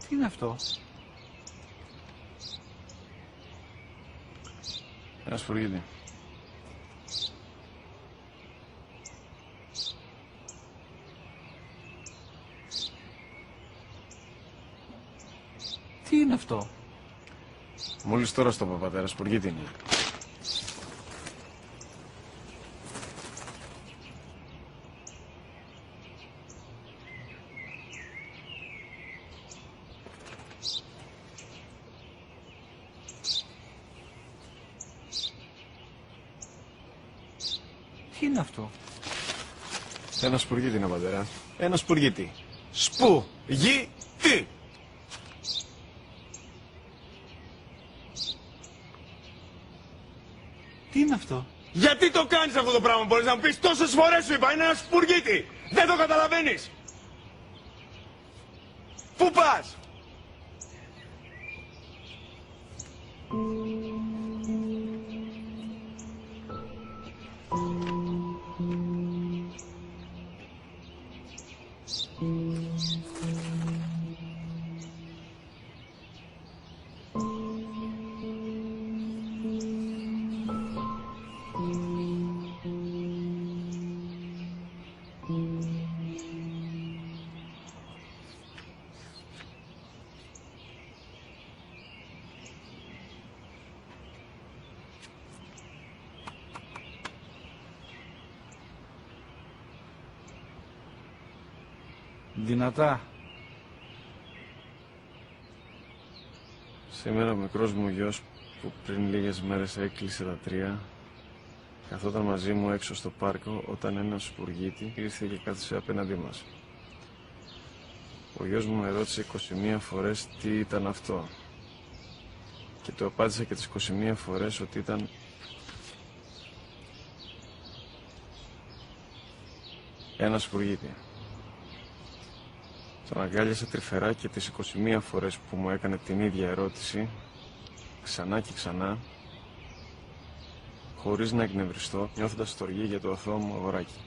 Τι είναι αυτό? Ένα σπουργίτη. Τι είναι αυτό? Μόλις τώρα στο είπα, πατέρα, σπουργίτη είναι. Τι είναι αυτό? Ένα σπουργίτη είναι, πατέρα. Ένα σπουργίτη. Σπου-γι-τι! Τι είναι αυτό? Γιατί το κάνεις αυτό το πράγμα, μπορείς να μου πεις? Τόσες φορές σου είπα, είναι ένα σπουργίτη! Δεν το καταλαβαίνεις! Πού πας? Δυνατά. Σήμερα ο μικρός μου γιος που πριν λίγες μέρες έκλεισε τα 3 καθόταν μαζί μου έξω στο πάρκο όταν ένας σπουργίτη ήρθε και κάθισε απέναντί μας. Ο γιος μου με ρώτησε 21 φορές τι ήταν αυτό και του απάντησα και τις 21 φορές ότι ήταν ένα σπουργίτη. Τον αγκάλιασα τρυφερά και τις 21 φορές που μου έκανε την ίδια ερώτηση, ξανά και ξανά, χωρίς να εκνευριστώ, νιώθοντας στοργή για το αθώο μου αγοράκι.